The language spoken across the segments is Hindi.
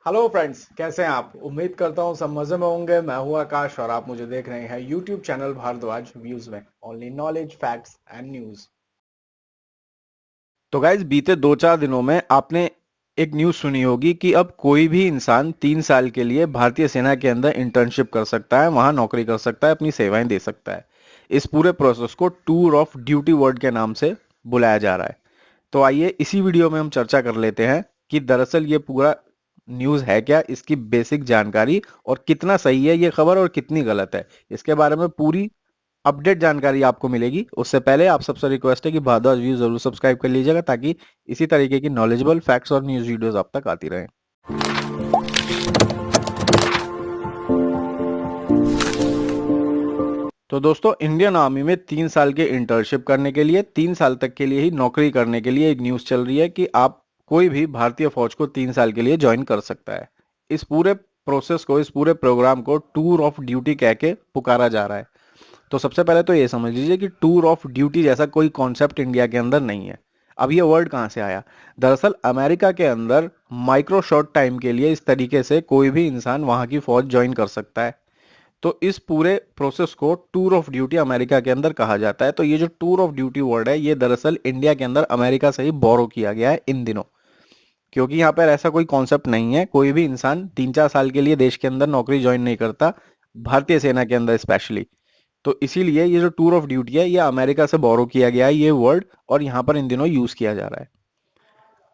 हेलो फ्रेंड्स, कैसे हैं आप? उम्मीद करता हूँ सब मजे में होंगे। मैं हूँ आकाश और आप मुझे देख रहे हैं यूट्यूब चैनल भारद्वाज व्यूज में। Only knowledge, facts and news. तो गाइज बीते 2-4 दिनों में आपने एक न्यूज़ सुनी होगी कि अब कोई भी इंसान 3 साल के लिए भारतीय सेना के अंदर इंटर्नशिप कर सकता है, वहां नौकरी कर सकता है, अपनी सेवाएं दे सकता है। इस पूरे प्रोसेस को टूर ऑफ ड्यूटी वर्ड के नाम से बुलाया जा रहा है। तो आइए इसी वीडियो में हम चर्चा कर लेते हैं कि दरअसल ये पूरा न्यूज़ है क्या, इसकी बेसिक जानकारी और कितना सही है ये खबर और कितनी गलत है। इसके बारे में पूरी अपडेट जानकारी आपको मिलेगी। उससे पहले आप सबसे रिक्वेस्ट है कि भारद्वाज व्यू जरूर सब्सक्राइब कर लीजिएगा ताकि इसी तरीके की नॉलेजेबल फैक्ट्स और न्यूज़ वीडियोस आप तक आती रहें। तो दोस्तों, इंडियन आर्मी में 3 साल के इंटर्नशिप करने के लिए, 3 साल तक के लिए ही नौकरी करने के लिए एक न्यूज़ चल रही है कि आप कोई भी भारतीय फौज को 3 साल के लिए ज्वाइन कर सकता है। इस पूरे प्रोसेस को, इस पूरे प्रोग्राम को टूर ऑफ ड्यूटी कह के पुकारा जा रहा है। तो सबसे पहले तो ये समझ लीजिए कि टूर ऑफ ड्यूटी जैसा कोई कॉन्सेप्ट इंडिया के अंदर नहीं है। अब ये वर्ड कहाँ से आया? दरअसल अमेरिका के अंदर माइक्रो शॉर्ट टाइम के लिए इस तरीके से कोई भी इंसान वहां की फौज ज्वाइन कर सकता है। तो इस पूरे प्रोसेस को टूर ऑफ ड्यूटी अमेरिका के अंदर कहा जाता है। तो ये जो टूर ऑफ ड्यूटी वर्ड है, ये दरअसल इंडिया के अंदर अमेरिका से ही बोरो किया गया है इन दिनों। क्योंकि यहाँ पर ऐसा कोई कॉन्सेप्ट नहीं है, कोई भी इंसान 3-4 साल के लिए देश के अंदर नौकरी ज्वाइन नहीं करता, भारतीय सेना के अंदर स्पेशली। तो इसीलिए ये जो टूर ऑफ ड्यूटी है, ये अमेरिका से बोरो किया गया है ये वर्ड, और यहाँ पर इन दिनों यूज किया जा रहा है।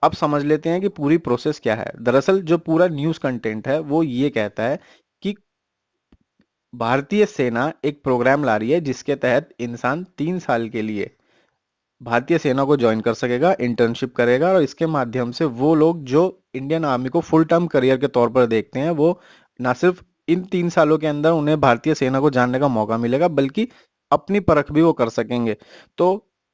अब समझ लेते हैं कि पूरी प्रोसेस क्या है। दरअसल जो पूरा न्यूज कंटेंट है वो ये कहता है कि भारतीय सेना एक प्रोग्राम ला रही है जिसके तहत इंसान 3 साल के लिए भारतीय सेना को ज्वाइन कर सकेगा, इंटर्नशिप करेगा, और इसके माध्यम से वो लोग जो इंडियन आर्मी को फुल टर्म करियर के तौर पर देखते हैं, वो ना सिर्फ इन 3 सालों के अंदर उन्हें भारतीय सेना को जानने का मौका मिलेगा, बल्कि अपनी परख भी वो कर सकेंगे। तो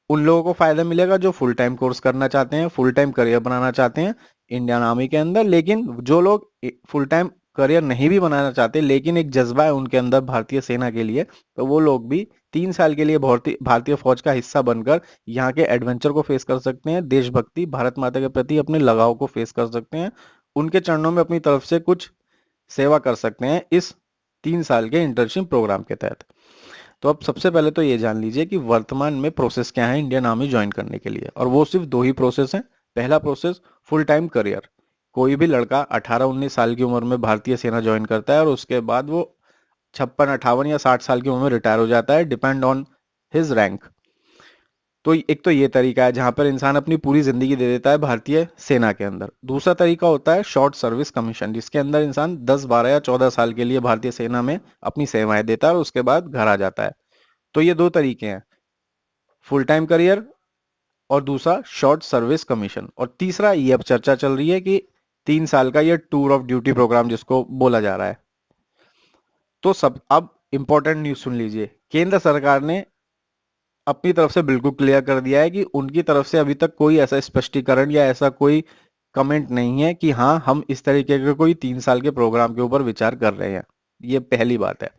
उन लोगों को फायदा मिलेगा जो फुल टाइम कोर्स करना चाहते हैं, फुल टाइम करियर बनाना चाहते हैं इंडियन आर्मी के अंदर। लेकिन जो लोग फुल टाइम करियर नहीं भी बनाना चाहते लेकिन एक जज्बा है उनके अंदर भारतीय सेना के लिए, तो वो लोग भी 3 साल के लिए भारतीय भारतीय फौज का हिस्सा बनकर यहाँ के एडवेंचर को फेस कर सकते हैं, देशभक्ति, भारत माता के प्रति अपने लगाव को फेस कर सकते हैं, उनके चरणों में अपनी तरफ से कुछ सेवा कर सकते हैं इस 3 साल के इंटर्नशिप प्रोग्राम के तहत। तो अब सबसे पहले तो ये जान लीजिए कि वर्तमान में प्रोसेस क्या है इंडियन आर्मी ज्वाइन करने के लिए, और वो सिर्फ दो ही प्रोसेस हैं। पहला प्रोसेस फुल टाइम करियर। कोई भी लड़का 18-19 साल की उम्र में भारतीय सेना ज्वाइन करता है और उसके बाद वो 56, 58 या 60 साल की उम्र में रिटायर हो जाता है, डिपेंड ऑन हिज रैंक। तो एक तो ये तरीका है जहां पर इंसान अपनी पूरी जिंदगी दे देता है भारतीय सेना के अंदर। दूसरा तरीका होता है शॉर्ट सर्विस कमीशन, जिसके अंदर इंसान 10, 12 या 14 साल के लिए भारतीय सेना में अपनी सेवाएं देता है और उसके बाद घर आ जाता है। तो ये दो तरीके हैं, फुल टाइम करियर और दूसरा शॉर्ट सर्विस कमीशन। और तीसरा ये अब चर्चा चल रही है कि 3 साल का ये टूर ऑफ ड्यूटी प्रोग्राम जिसको बोला जा रहा है। तो सब अब इंपॉर्टेंट न्यूज सुन लीजिए। केंद्र सरकार ने अपनी तरफ से बिल्कुल क्लियर कर दिया है कि उनकी तरफ से अभी तक कोई ऐसा स्पष्टीकरण या ऐसा कोई कमेंट नहीं है कि हाँ हम इस तरीके के कोई 3 साल के प्रोग्राम के ऊपर विचार कर रहे हैं। ये पहली बात है।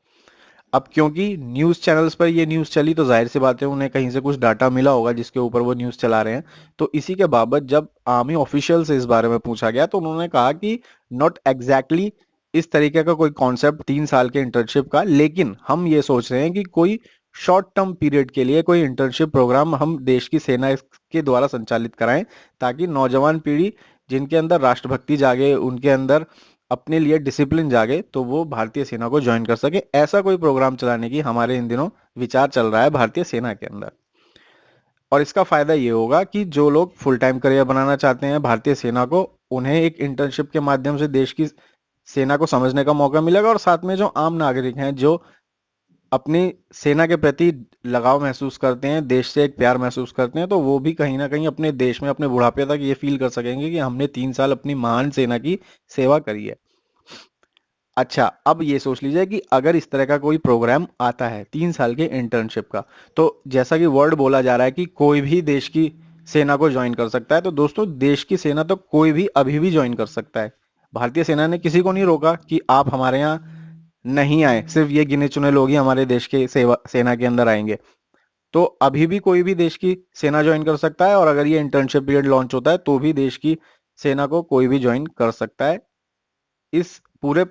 अब क्योंकि न्यूज चैनल्स पर ये न्यूज चली तो जाहिर सी बात है उन्हें कहीं से कुछ डाटा मिला होगा जिसके ऊपर वो न्यूज चला रहे हैं। तो इसी के बाबत जब आर्मी ऑफिशियल से इस बारे में पूछा गया तो उन्होंने कहा कि नॉट एग्जैक्टली exactly इस तरीके का कोई कॉन्सेप्ट 3 साल के इंटर्नशिप का, लेकिन हम ये सोच रहे हैं कि कोई शॉर्ट टर्म पीरियड के लिए कोई इंटर्नशिप प्रोग्राम हम देश की सेना के द्वारा संचालित कराएं, ताकि नौजवान पीढ़ी जिनके अंदर राष्ट्रभक्ति जागे, उनके अंदर अपने लिए डिसिप्लिन जागे, तो वो भारतीय सेना को ज्वाइन कर सके। ऐसा कोई प्रोग्राम चलाने की हमारे इन दिनों विचार चल रहा है भारतीय सेना के अंदर। और इसका फायदा ये होगा कि जो लोग फुल टाइम करियर बनाना चाहते हैं भारतीय सेना को, उन्हें एक इंटर्नशिप के माध्यम से देश की सेना को समझने का मौका मिलेगा, और साथ में जो आम नागरिक हैं जो अपनी सेना के प्रति लगाव महसूस करते हैं, देश से एक प्यार महसूस करते हैं, तो वो भी कहीं ना कहीं अपने देश में अपने बुढ़ापे तक ये फील कर सकेंगे कि हमने 3 साल अपनी महान सेना की सेवा करी है। अच्छा, अब ये सोच लीजिए कि अगर इस तरह का कोई प्रोग्राम आता है 3 साल के इंटर्नशिप का, तो जैसा कि वर्ड बोला जा रहा है कि कोई भी देश की सेना को ज्वाइन कर सकता है, तो दोस्तों देश की सेना तो कोई भी अभी भी ज्वाइन कर सकता है। भारतीय सेना ने किसी को नहीं रोका कि आप हमारे यहाँ नहीं आए, सिर्फ ये गिने चुने लोग ही हमारे देश के सेना के अंदर आएंगे। तो अभी भी कोई भी देश की सेना ज्वाइन कर सकता है, और अगर ये इंटर्नशिप पीरियड लॉन्च होता है तो भी देश की सेना को कोई भी ज्वाइन कर सकता है। इस पूरे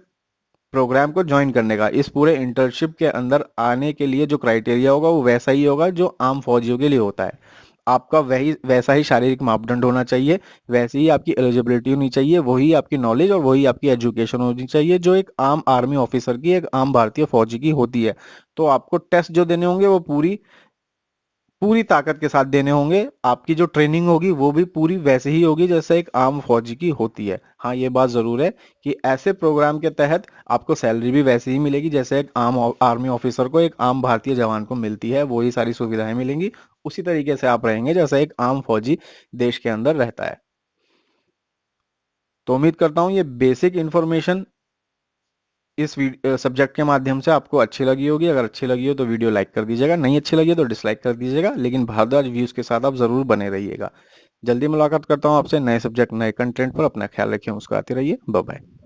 प्रोग्राम को ज्वाइन करने का, इस पूरे इंटर्नशिप के अंदर आने के लिए जो क्राइटेरिया होगा वो वैसा ही होगा जो आम फौजियों के लिए होता है। आपका वही वैसा ही शारीरिक मापदंड होना चाहिए, वैसी ही आपकी एलिजिबिलिटी होनी चाहिए, वही आपकी नॉलेज और वही आपकी एजुकेशन होनी चाहिए जो एक आम आर्मी ऑफिसर की, एक आम भारतीय फौजी की होती है। तो आपको टेस्ट जो देने होंगे वो पूरी पूरी ताकत के साथ देने होंगे। आपकी जो ट्रेनिंग होगी वो भी पूरी वैसे ही होगी जैसे एक आम फौजी की होती है। हाँ, ये बात जरूर है कि ऐसे प्रोग्राम के तहत आपको सैलरी भी वैसे ही मिलेगी जैसे एक आम आर्मी ऑफिसर को, एक आम भारतीय जवान को मिलती है, वही सारी सुविधाएं मिलेंगी। उसी तरीके से आप रहेंगे जैसे एक आम फौजी देश के अंदर रहता है। तो उम्मीद करता हूँ ये बेसिक इन्फॉर्मेशन इस सब्जेक्ट के माध्यम से आपको अच्छी लगी होगी। अगर अच्छी लगी हो तो वीडियो लाइक कर दीजिएगा, नहीं अच्छी लगी हो तो डिसलाइक कर दीजिएगा, लेकिन भारद्वाज व्यूज के साथ आप जरूर बने रहिएगा। जल्दी मुलाकात करता हूँ आपसे नए सब्जेक्ट नए कंटेंट पर। अपना ख्याल रखिए, मुस्कुराते रहिए। Bye bye.